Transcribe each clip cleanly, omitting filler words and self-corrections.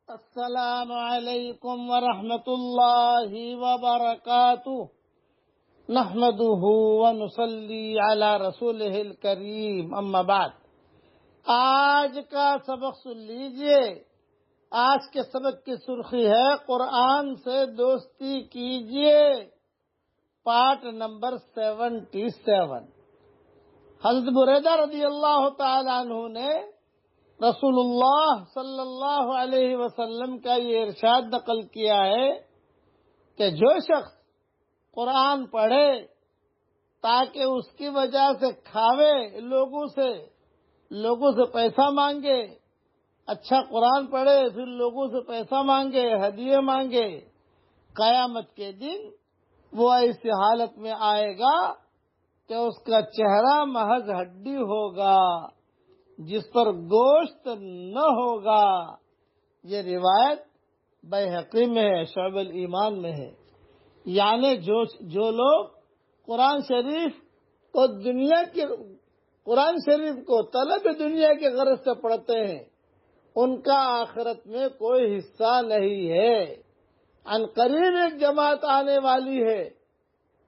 السلام علیکم ورحمۃ اللہ وبرکاتہ نحمده ونصلی علی رسولہ الکریم اما بعد۔ آج کا سبق سن لیجئے۔ آج کے سبق کی سرخی ہے قرآن سے دوستی کیجئے، پارٹ نمبر 77۔ حضرت بریدہ رضی اللہ تعالی عنہ نے رسول اللہ صلی اللہ علیہ وسلم کا یہ ارشاد نقل کیا ہے کہ جو شخص قرآن پڑھے تاکہ اس کی وجہ سے کھاوے، لوگوں سے پیسہ مانگے، اچھا قرآن پڑھے پھر لوگوں سے پیسہ مانگے، ہدیے مانگے، قیامت کے دن وہ ایسی حالت میں آئے گا کہ اس کا چہرہ محض ہڈی ہوگا جس پر گوشت نہ ہوگا۔ یہ روایت بیہقی میں ہے، شعب الایمان میں ہے۔ یعنی جو لوگ قرآن شریف کو طلب دنیا کے غرض سے پڑھتے ہیں، ان کا آخرت میں کوئی حصہ نہیں ہے۔ عنقریب ایک جماعت آنے والی ہے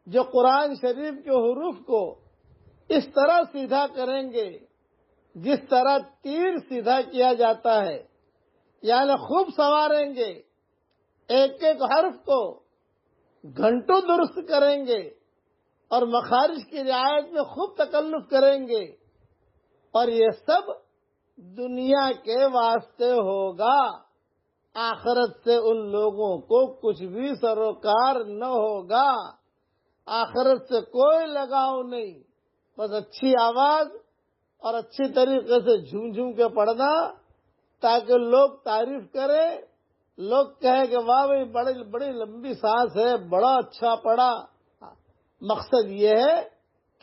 جو قرآن شریف کے حروف کو اس طرح سیدھا کریں گے جس طرح تیر سیدھا کیا جاتا ہے، یعنی خوب سنواریں گے، ایک ایک حرف کو گھنٹوں درست کریں گے اور مخارج کی رعایت میں خوب تکلف کریں گے، اور یہ سب دنیا کے واسطے ہوگا۔ آخرت سے ان لوگوں کو کچھ بھی سروکار نہ ہوگا، آخرت سے کوئی لگاؤ نہیں، بس اچھی آواز اور اچھی طریقے سے جھوم جھوم کے پڑھنا تاکہ لوگ تعریف کریں، لوگ کہیں کہ واہ بھائی بڑی لمبی سانس ہے، بڑا اچھا پڑھا۔ مقصد یہ ہے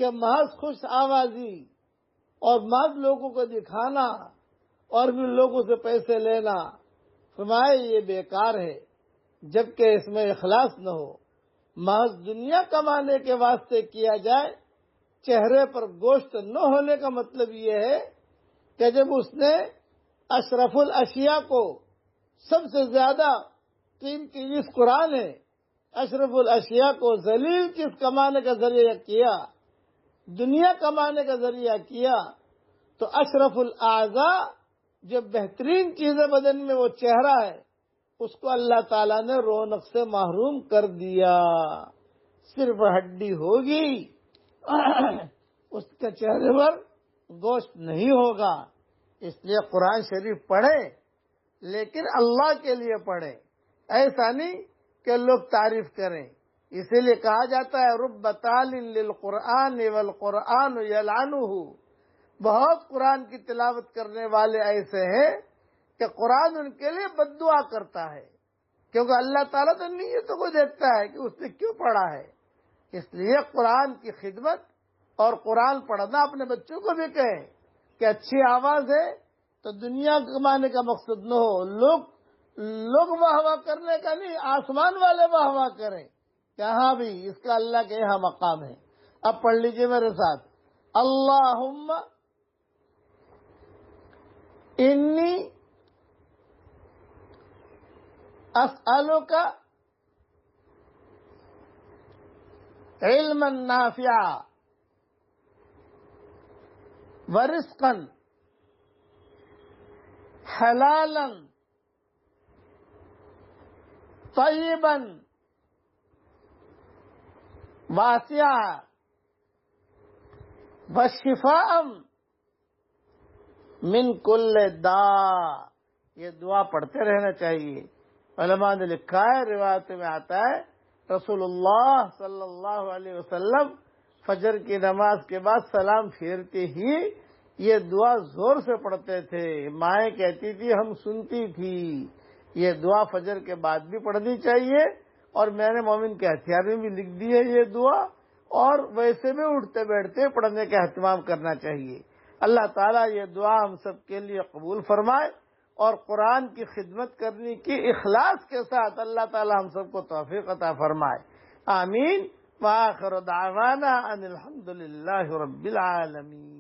کہ محض خوش آوازی اور محض لوگوں کو دکھانا اور بھی لوگوں سے پیسے لینا، فرمائے یہ بیکار ہے جبکہ اس میں اخلاص نہ ہو، محض دنیا کمانے کے واسطے کیا جائے۔ چہرے پر گوشت نہ ہونے کا مطلب یہ ہے کہ جب اس نے اشرف الاشیاء کو، سب سے زیادہ قیمتی جس قرآن ہے، اشرف الاشیاء کو ذلیل چیز کمانے کا ذریعہ کیا، دنیا کمانے کا ذریعہ کیا، تو اشرف الاعضاء جو بہترین چیزیں بدن میں وہ چہرہ ہے، اس کو اللہ تعالیٰ نے رونق سے محروم کر دیا۔ صرف ہڈی ہوگی، اس کے چہرے پر گوشت نہیں ہوگا۔ اس لیے قرآن شریف پڑھے لیکن اللہ کے لیے پڑھے، ایسا نہیں کہ لوگ تعریف کریں۔ اسی لیے کہا جاتا ہے رب تال للقرآن والقرآن یلعنہ، بہت قرآن کی تلاوت کرنے والے ایسے ہیں کہ قرآن ان کے لیے بد دعا کرتا ہے، کیونکہ اللہ تعالیٰ تو نیتوں کو دیکھتا ہے کہ اس نے کیوں پڑھا ہے۔ اس لیے قرآن کی خدمت اور قرآن پڑھنا اپنے بچوں کو بھی کہیں کہ اچھی آواز ہے تو دنیا کمانے کا مقصد نہ ہو، لوگ واہ واہ کرنے کا نہیں، آسمان والے واہ واہ کریں کہ ہاں بھی اس کا اللہ کے یہاں مقام ہے۔ اب پڑھ لیجئے میرے ساتھ، اللہم انی اسألک علما نافعا ورزقا حلالا طیبا واسعا وشفاء من کل داء۔ یہ دعا پڑھتے رہنا چاہیے۔ علماء نے لکھا ہے، روایت میں آتا ہے رسول اللہ صلی اللہ علیہ وسلم فجر کی نماز کے بعد سلام پھیرتے ہی یہ دعا زور سے پڑھتے تھے۔ مائیں کہتی تھی ہم سنتی تھی۔ یہ دعا فجر کے بعد بھی پڑھنی چاہیے، اور میں نے مومن کے ہتھیار میں بھی لکھ دی ہے یہ دعا، اور ویسے بھی اٹھتے بیٹھتے پڑھنے کا اہتمام کرنا چاہیے۔ اللہ تعالیٰ یہ دعا ہم سب کے لیے قبول فرمائے، اور قرآن کی خدمت کرنے کی اخلاص کے ساتھ اللہ تعالیٰ ہم سب کو توفیق عطا فرمائے۔ آمین۔ وآخر دعوانا ان الحمد للہ رب العالمین۔